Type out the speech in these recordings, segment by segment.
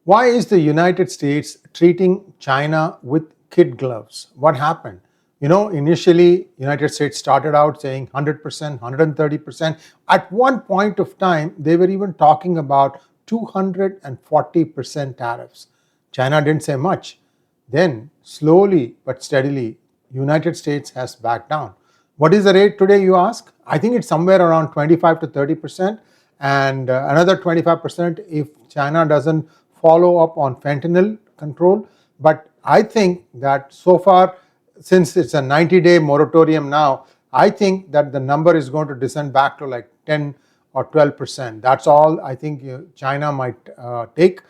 Why is the United States treating China with kid gloves? What happened? Initially, United States started out saying 100%, 130%. At one point of time, they were even talking about 240% tariffs. China didn't say much. Then, slowly but steadily, United States has backed down. What is the rate today, you ask? I think it's somewhere around 25 to 30%, and another 25% if China doesn't follow up on fentanyl control. But I think that so far, since it's a 90-day moratorium now, I think that the number is going to descend back to like 10 or 12%. That's all I think China might take.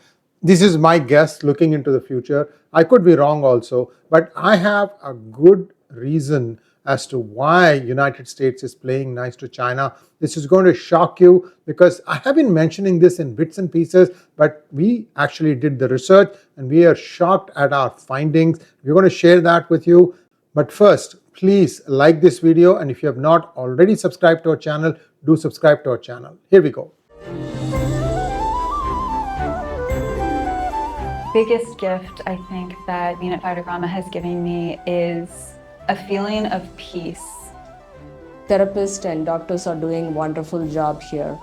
This is my guess looking into the future. I could be wrong also, but I have a good reason as to why United States is playing nice to China. This is going to shock you because I have been mentioning this in bits and pieces, but we actually did the research and we are shocked at our findings. We're going to share that with you. But first, please like this video, and if you have not already subscribed to our channel, do subscribe to our channel. Here we go. Biggest gift I think that 𝗣𝗙𝗿 has given me is a feeling of peace. Therapists and doctors are doing a wonderful job here.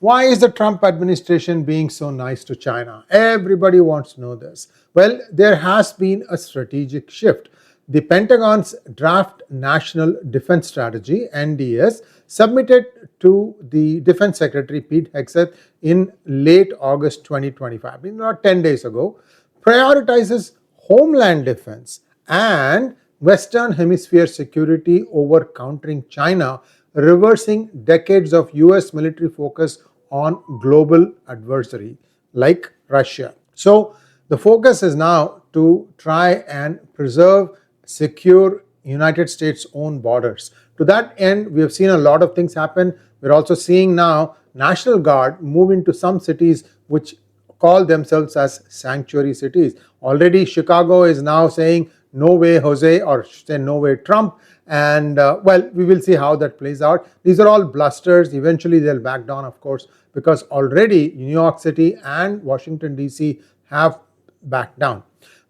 Why is the Trump administration being so nice to China? Everybody wants to know this. Well, there has been a strategic shift. The Pentagon's Draft National Defense Strategy, NDS, submitted to the Defense Secretary Pete Hegseth in late August 2025, not 10 days ago, prioritizes homeland defense and Western Hemisphere security over countering China, reversing decades of US military focus on global adversary like Russia. So the focus is now to try and preserve secure United States' own borders. To that end, we have seen a lot of things happen. We're also seeing now National Guard move into some cities which call themselves as sanctuary cities. Already Chicago is now saying no way Jose, or say no way Trump, and well, we will see how that plays out. These are all blusters. Eventually they'll back down, of course, because already New York City and Washington DC have backed down.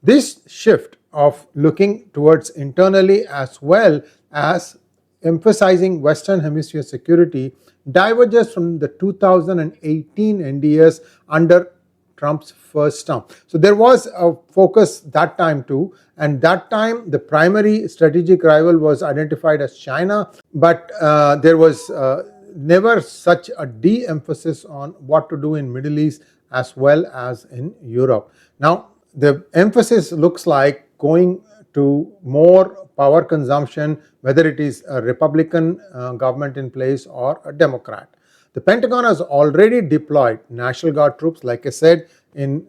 This shift of looking towards internally as well as emphasizing Western Hemisphere security diverges from the 2018 NDS under Trump's first term. So there was a focus that time too, and that time the primary strategic rival was identified as China, but there was never such a de-emphasis on what to do in Middle East as well as in Europe. Now the emphasis looks like going to more power consumption, whether it is a Republican government in place or a Democrat. The Pentagon has already deployed National Guard troops, like I said, in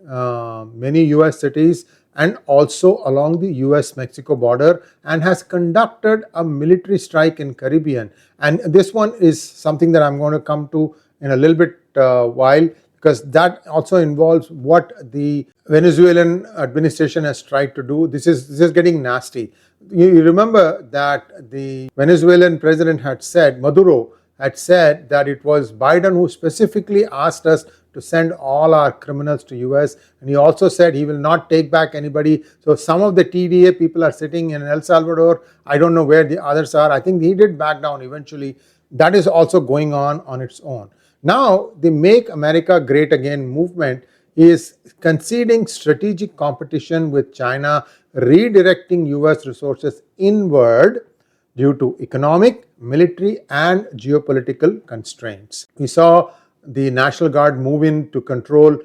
many US cities and also along the US-Mexico border, and has conducted a military strike in Caribbean. And this one is something that I'm going to come to in a little bit while, because that also involves what the Venezuelan administration has tried to do. This is getting nasty. You remember that the Venezuelan president had said, Maduro had said that it was Biden who specifically asked us to send all our criminals to US, and he also said he will not take back anybody. So some of the TDA people are sitting in El Salvador. I don't know where the others are. I think he did back down eventually. That is also going on its own. Now, the Make America Great Again movement is conceding strategic competition with China, redirecting US resources inward due to economic, military, and geopolitical constraints. We saw the National Guard move in to control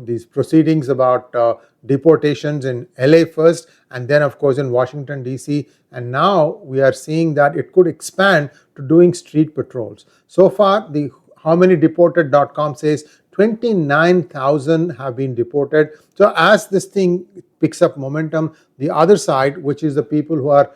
these proceedings about deportations in LA first, and then of course in Washington DC, and now we are seeing that it could expand to doing street patrols. So far, the howmanydeported.com says 29,000 have been deported. So as this thing picks up momentum, the other side, which is the people who are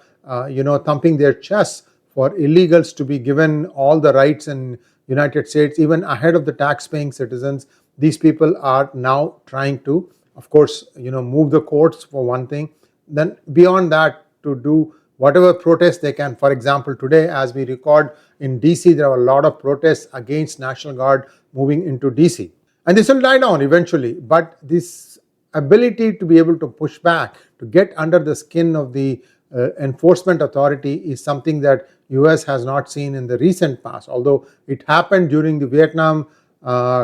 thumping their chests for illegals to be given all the rights in United States, even ahead of the tax-paying citizens, these people are now trying to, of course, move the courts for one thing. Then beyond that, to do whatever protests they can. For example, today as we record in DC, there are a lot of protests against National Guard moving into DC. And this will die down eventually, but this ability to be able to push back, to get under the skin of the enforcement authority is something that US has not seen in the recent past, although it happened during the Vietnam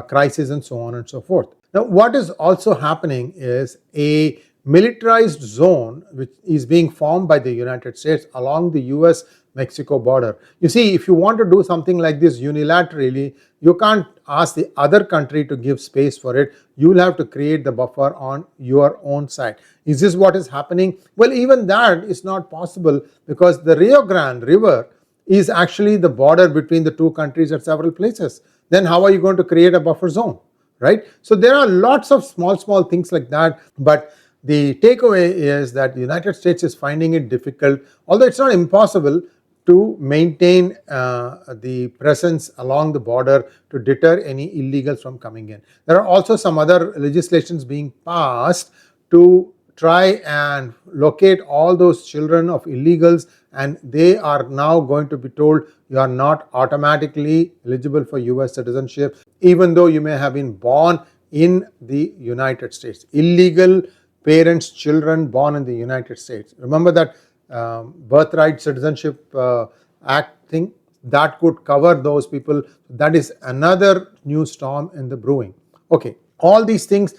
crisis and so on and so forth. Now, what is also happening is a militarized zone which is being formed by the United States along the US-Mexico border. You see, if you want to do something like this unilaterally, you can't ask the other country to give space for it. You will have to create the buffer on your own side. Is this what is happening? Well, even that is not possible because the Rio Grande River is actually the border between the two countries at several places. Then how are you going to create a buffer zone, right? So there are lots of small things like that, but the takeaway is that the United States is finding it difficult, although it's not impossible, to maintain the presence along the border to deter any illegals from coming in. There are also some other legislations being passed to try and locate all those children of illegals, and they are now going to be told you are not automatically eligible for US citizenship, even though you may have been born in the United States. Illegal parents, children born in the United States. Remember that birthright citizenship act thing that could cover those people. That is another new storm in the brewing. Okay, all these things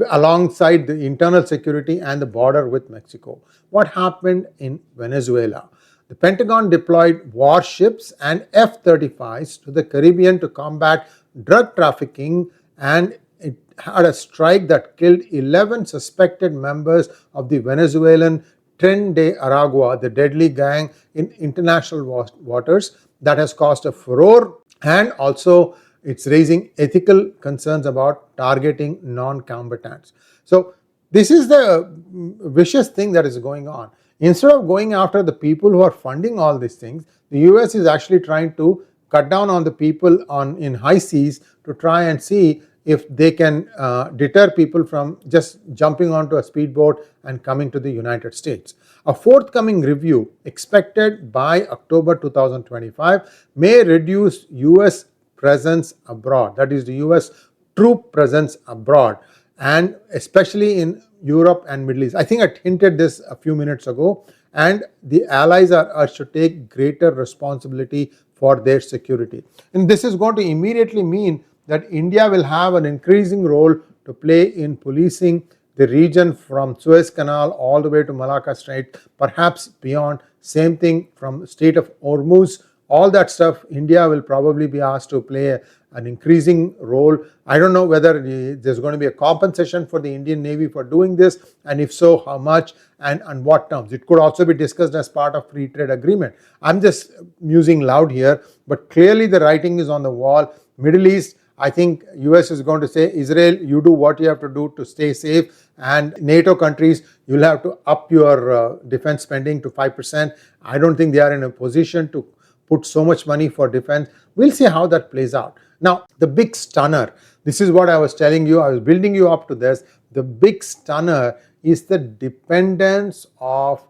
alongside the internal security and the border with Mexico. What happened in Venezuela? The Pentagon deployed warships and F-35s to the Caribbean to combat drug trafficking, and it had a strike that killed 11 suspected members of the Venezuelan Tren de Aragua, the deadly gang in international waters. That has caused a furore, and also it's raising ethical concerns about targeting non-combatants. So this is the vicious thing that is going on. Instead of going after the people who are funding all these things, the US is actually trying to cut down on the people in high seas to try and see if they can deter people from just jumping onto a speedboat and coming to the United States. A forthcoming review expected by October 2025 may reduce US presence abroad, that is the US troop presence abroad, and especially in Europe and Middle East. I think I hinted this a few minutes ago, and the allies are urged to take greater responsibility for their security. And this is going to immediately mean that India will have an increasing role to play in policing the region from Suez Canal all the way to Malacca Strait, perhaps beyond. Same thing from the Strait of Hormuz. All that stuff, India will probably be asked to play an increasing role. I don't know whether there's going to be a compensation for the Indian Navy for doing this, and if so, how much and on what terms. It could also be discussed as part of free trade agreement. I'm just musing loud here, but clearly the writing is on the wall. Middle East, I think US is going to say, Israel, you do what you have to do to stay safe, and NATO countries, you'll have to up your defense spending to 5%. I don't think they are in a position to put so much money for defense. We'll see how that plays out. Now, the big stunner, this is what I was telling you, I was building you up to this. The big stunner is the dependence of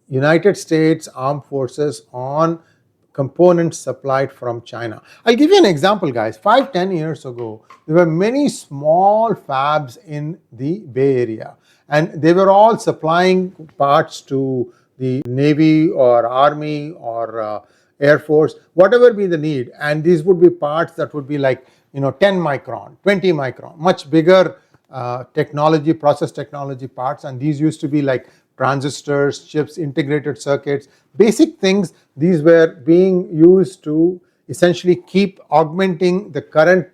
United States Armed Forces on components supplied from China. I'll give you an example, guys. 5-10 years ago, there were many small fabs in the Bay Area, and they were all supplying parts to the Navy or Army or Air Force, whatever be the need. And these would be parts that would be like 10 micron, 20 micron, much bigger technology, process technology parts. And these used to be like transistors, chips, integrated circuits, basic things. These were being used to essentially keep augmenting the current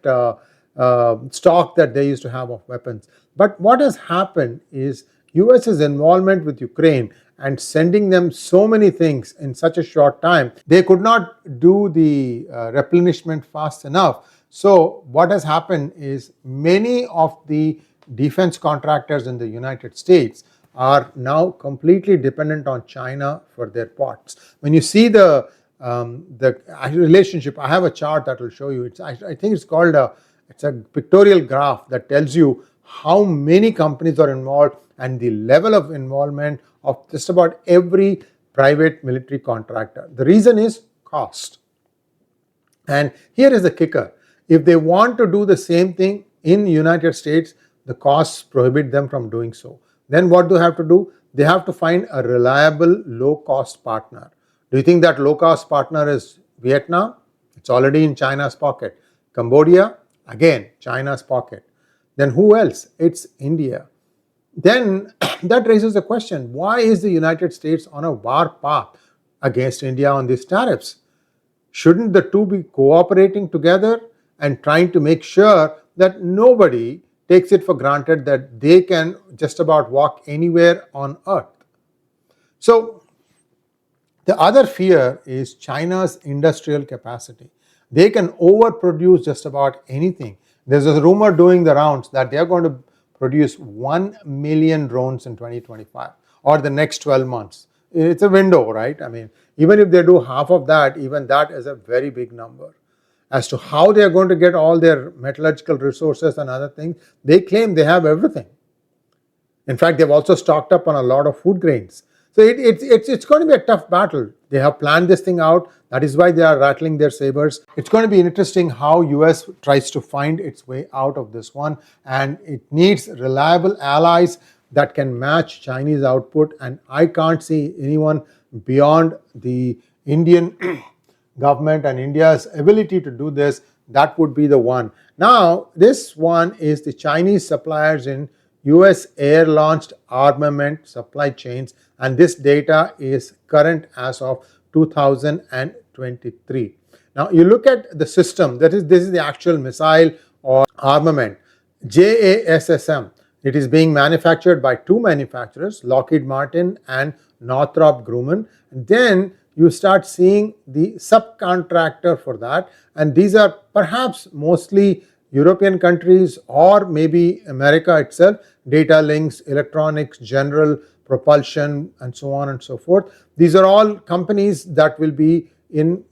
stock that they used to have of weapons. But what has happened is US's involvement with Ukraine and sending them so many things in such a short time, they could not do the replenishment fast enough. So what has happened is many of the defense contractors in the United States are now completely dependent on China for their parts. When you see the relationship, I have a chart that will show you. I think it's called it's a pictorial graph that tells you how many companies are involved and the level of involvement of just about every private military contractor. The reason is cost. And here is the kicker. If they want to do the same thing in the United States, the costs prohibit them from doing so. Then what do they have to do? They have to find a reliable low-cost partner. Do you think that low-cost partner is Vietnam? It's already in China's pocket. Cambodia? Again, China's pocket. Then who else? It's India. Then that raises the question, why is the United States on a war path against India on these tariffs? Shouldn't the two be cooperating together and trying to make sure that nobody takes it for granted that they can just about walk anywhere on earth? So the other fear is China's industrial capacity. They can overproduce just about anything. There's a rumor doing the rounds that they're going to produce 1 million drones in 2025 or the next 12 months. It's a window, right? I mean, even if they do half of that, even that is a very big number. As to how they are going to get all their metallurgical resources and other things, they claim they have everything. In fact, they've also stocked up on a lot of food grains. So it's going to be a tough battle. They have planned this thing out. That is why they are rattling their sabers. It's going to be interesting how US tries to find its way out of this one, and it needs reliable allies that can match Chinese output, and I can't see anyone beyond the Indian government and India's ability to do this. That would be the one. Now, this one is the Chinese suppliers in US air-launched armament supply chains, and this data is current as of 2023. Now, you look at the system, this is the actual missile or armament, JASSM. It is being manufactured by two manufacturers, Lockheed Martin and Northrop Grumman. And then you start seeing the subcontractor for that, and these are perhaps mostly European countries or maybe America itself, Data Links, Electronics, General, Propulsion, and so on and so forth. These are all companies that will be in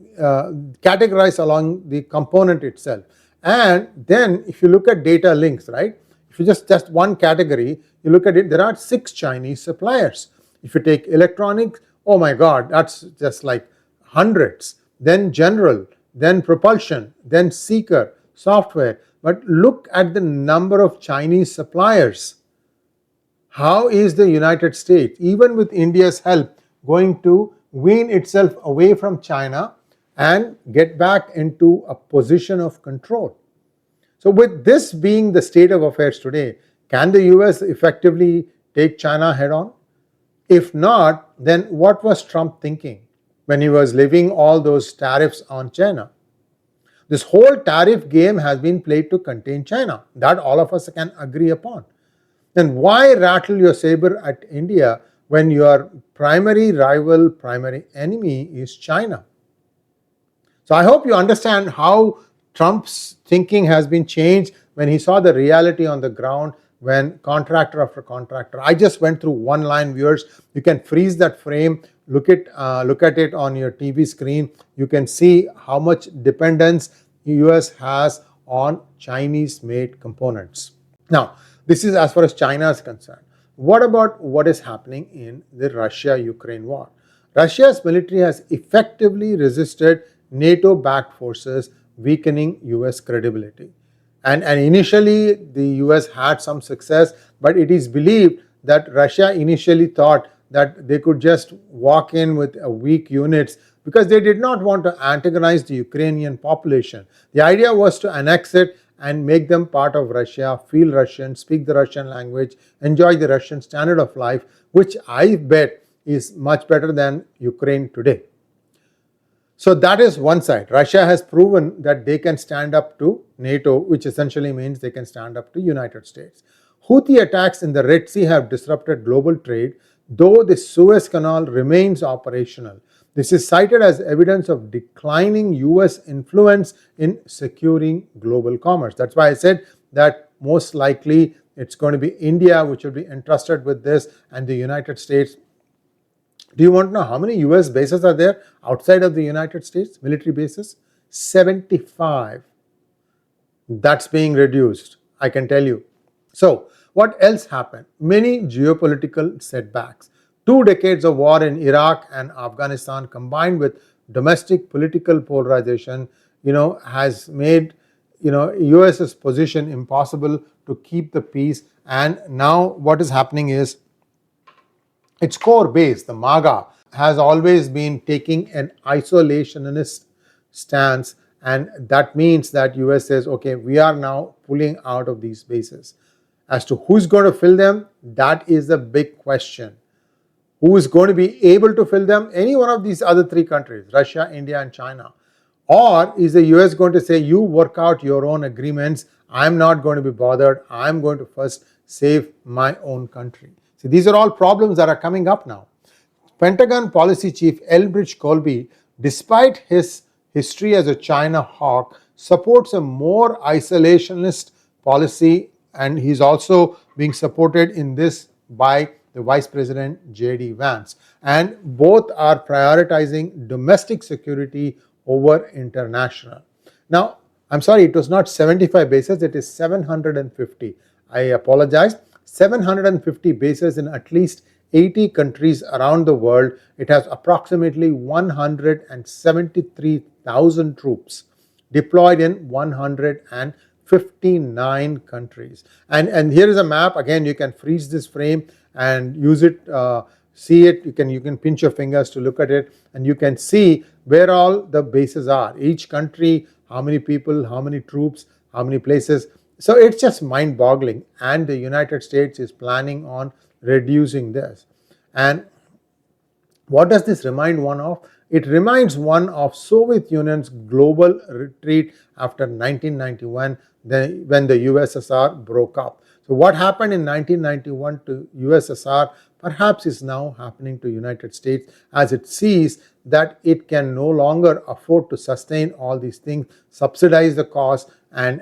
categorized along the component itself. And then if you look at Data Links, right? If you just one category, you look at it, there are 6 Chinese suppliers. If you take electronics, oh my God, that's just like hundreds. Then General, then Propulsion, then Seeker, software. But look at the number of Chinese suppliers. How is the United States, even with India's help, going to wean itself away from China and get back into a position of control? So with this being the state of affairs today, can the US effectively take China head on? If not, then what was Trump thinking when he was levying all those tariffs on China? This whole tariff game has been played to contain China. That all of us can agree upon. Then why rattle your saber at India when your primary rival, primary enemy is China? So I hope you understand how Trump's thinking has been changed when he saw the reality on the ground, when contractor after contractor. I just went through one line, viewers. You can freeze that frame, look at it on your TV screen. You can see how much dependence the US has on Chinese-made components. Now, this is as far as China is concerned. What about what is happening in the Russia-Ukraine war? Russia's military has effectively resisted NATO-backed forces, weakening US credibility. And initially, the US had some success, but it is believed that Russia initially thought that they could just walk in with weak units because they did not want to antagonize the Ukrainian population. The idea was to annex it and make them part of Russia, feel Russian, speak the Russian language, enjoy the Russian standard of life, which I bet is much better than Ukraine today. So that is one side. Russia has proven that they can stand up to NATO, which essentially means they can stand up to United States. Houthi attacks in the Red Sea have disrupted global trade, though the Suez Canal remains operational. This is cited as evidence of declining US influence in securing global commerce. That's why I said that most likely it's going to be India which will be entrusted with this, and the United States. Do you want to know how many US bases are there outside of the United States, military bases? 75. That's being reduced, I can tell you. So, what else happened? Many geopolitical setbacks. 2 decades of war in Iraq and Afghanistan combined with domestic political polarization, has made, US's position impossible to keep the peace. And now what is happening is its core base, the MAGA, has always been taking an isolationist stance, and that means that US says, okay, we are now pulling out of these bases. As to who's going to fill them, that is the big question. Who is going to be able to fill them? Any one of these other 3 countries, Russia, India, and China. Or is the US going to say, you work out your own agreements, I'm not going to be bothered, I'm going to first save my own country. See, these are all problems that are coming up now. Pentagon Policy Chief 𝗟𝗏𝗡𝗅, despite his history as a China hawk, supports a more isolationist policy, and he's also being supported in this by the Vice President J.D. Vance. And both are prioritizing domestic security over international. Now, I'm sorry, it was not 75 bases, it is 750. I apologize. 750 bases in at least 80 countries around the world. It has approximately 173,000 troops deployed in 159 countries. And here is a map. Again, you can freeze this frame and use it, see it. You can pinch your fingers to look at it, and you can see where all the bases are. Each country, how many people, how many troops, how many places. So it's just mind-boggling, and the United States is planning on reducing this. And what does this remind one of? It reminds one of Soviet Union's global retreat after 1991, when the USSR broke up. So what happened in 1991 to USSR perhaps is now happening to United States, as it sees that it can no longer afford to sustain all these things, subsidize the cost, and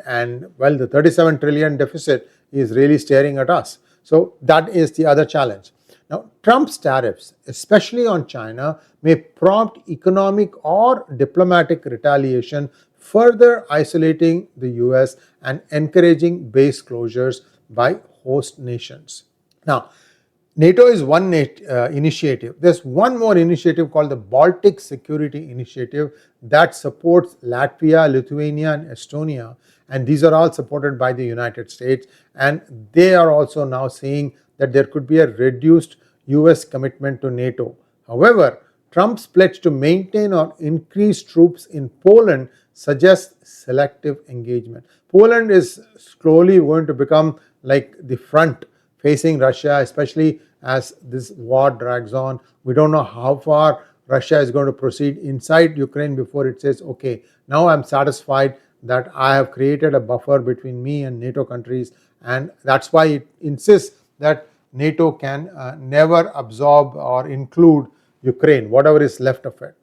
well, the 37 trillion deficit is really staring at us. So that is the other challenge. Now, Trump's tariffs, especially on China, may prompt economic or diplomatic retaliation, further isolating the US and encouraging base closures by host nations. Now, NATO is one initiative. There's one more initiative called the Baltic Security Initiative that supports Latvia, Lithuania, and Estonia. And these are all supported by the United States. And they are also now saying that there could be a reduced US commitment to NATO. However, Trump's pledge to maintain or increase troops in Poland suggests selective engagement. Poland is slowly going to become like the front facing Russia, especially as this war drags on. We don't know how far Russia is going to proceed inside Ukraine before it says, okay, now I'm satisfied that I have created a buffer between me and NATO countries. And that's why it insists that NATO can never absorb or include Ukraine, whatever is left of it.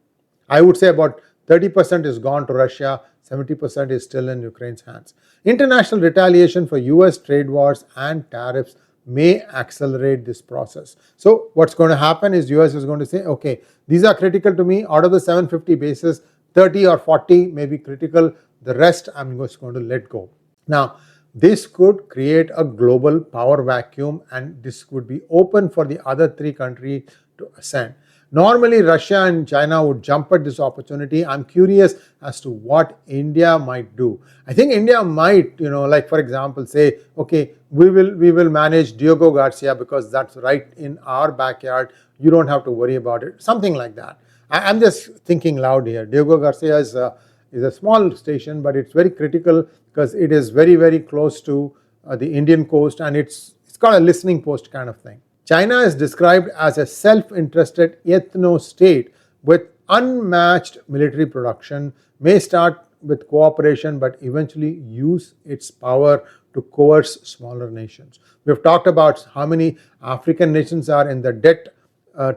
I would say about 30% is gone to Russia, 70% is still in Ukraine's hands. International retaliation for US trade wars and tariffs may accelerate this process. So what's going to happen is US is going to say, okay, these are critical to me. Out of the 750 bases, 30 or 40 may be critical. The rest I'm just going to let go. Now, this could create a global power vacuum, and this would be open for the other 3 countries to ascend. Normally, Russia and China would jump at this opportunity. I'm curious as to what India might do. I think India might, like for example, say, okay, we will manage 𝗤𝗂𝗏 because that's right in our backyard. You don't have to worry about it. Something like that. I'm just thinking loud here. 𝗤𝗂𝗏 is a small station, but it's very critical because it is very, very close to the Indian coast, and it's got a listening post kind of thing. China is described as a self-interested ethno-state with unmatched military production, may start with cooperation but eventually use its power to coerce smaller nations. We've talked about how many African nations are in the debt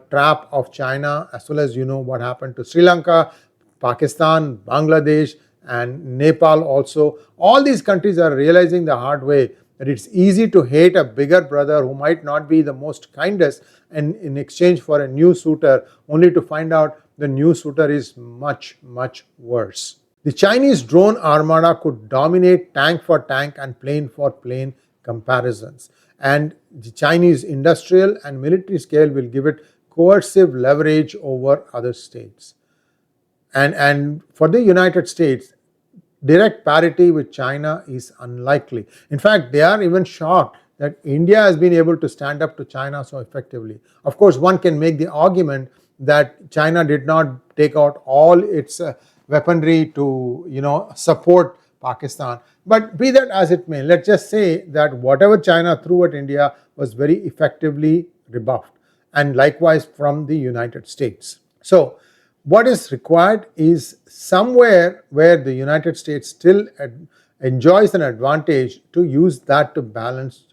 trap of China, as well as what happened to Sri Lanka, Pakistan, Bangladesh, and Nepal also. All these countries are realizing the hard way that it's easy to hate a bigger brother who might not be the most kindest, and in exchange for a new suitor, only to find out the new suitor is much, much worse. The Chinese drone armada could dominate tank for tank and plane for plane comparisons, and the Chinese industrial and military scale will give it coercive leverage over other states. And for the United States, direct parity with China is unlikely. In fact, they are even shocked that India has been able to stand up to China so effectively. Of course, one can make the argument that China did not take out all its weaponry to support Pakistan. But be that as it may, let's just say that whatever China threw at India was very effectively rebuffed, and likewise from the United States. So what is required is somewhere where the United States still enjoys an advantage to use that to balance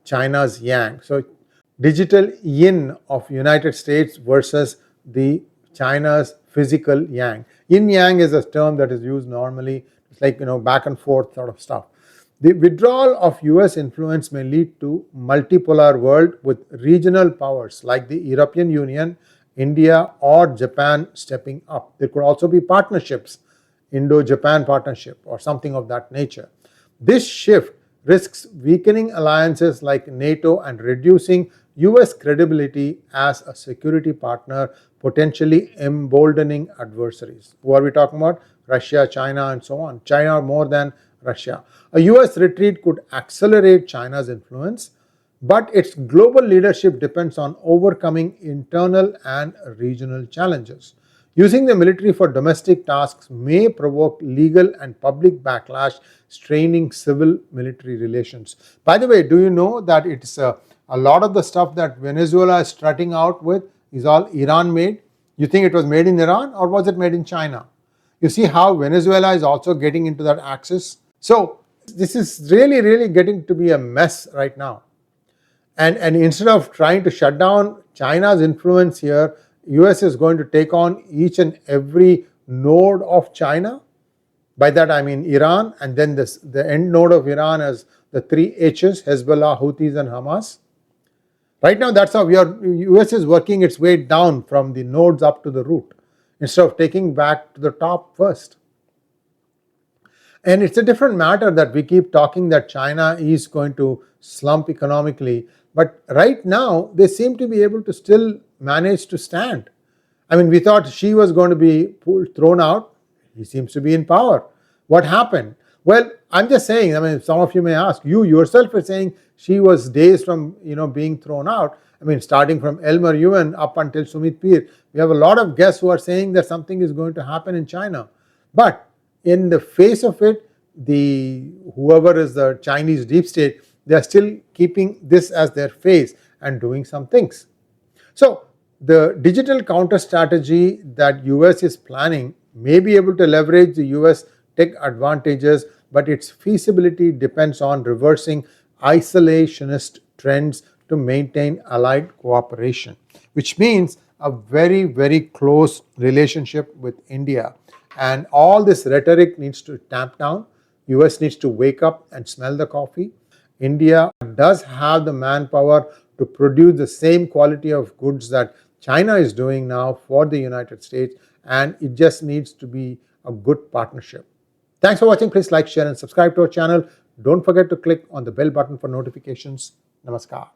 China's yang. So digital yin of United States versus the China's physical yang. Yin yang is a term that is used normally. It's like back and forth sort of stuff. The withdrawal of US influence may lead to multipolar world with regional powers like the European Union, India or Japan stepping up. There could also be partnerships, Indo-Japan partnership or something of that nature. This shift risks weakening alliances like NATO and reducing US credibility as a security partner, potentially emboldening adversaries. Who are we talking about? Russia, China and so on. China more than Russia. A US retreat could accelerate China's influence, but its global leadership depends on overcoming internal and regional challenges. Using the military for domestic tasks may provoke legal and public backlash, straining civil-military relations. By the way, do you know that it's a lot of the stuff that Venezuela is strutting out with is all Iran made? You think it was made in Iran or was it made in China? You see how Venezuela is also getting into that axis? So this is really getting to be a mess right now. And instead of trying to shut down China's influence here, US is going to take on each and every node of China. By that I mean Iran, and then the end node of Iran as the three H's, Hezbollah, Houthis and Hamas. Right now that's how US is working its way down from the nodes up to the root, instead of taking back to the top first. And it's a different matter that we keep talking that China is going to slump economically, but right now they seem to be able to still manage to stand. I mean, we thought Xi was going to be thrown out. He seems to be in power. What happened? Well, I'm just saying, I mean, some of you may ask, you yourself are saying Xi was days from being thrown out. I mean, starting from Elmer Yuan up until Sumit Peer, we have a lot of guests who are saying that something is going to happen in China. But in the face of it, whoever is the Chinese deep state, they are still keeping this as their face and doing some things. So the digital counter strategy that US is planning may be able to leverage the US tech advantages, but its feasibility depends on reversing isolationist trends to maintain allied cooperation, which means a very close relationship with India. And all this rhetoric needs to tamp down. US needs to wake up and smell the coffee. India does have the manpower to produce the same quality of goods that China is doing now for the United States, and it just needs to be a good partnership. Thanks for watching. Please like, share and subscribe to our channel. Don't forget to click on the bell button for notifications. Namaskar.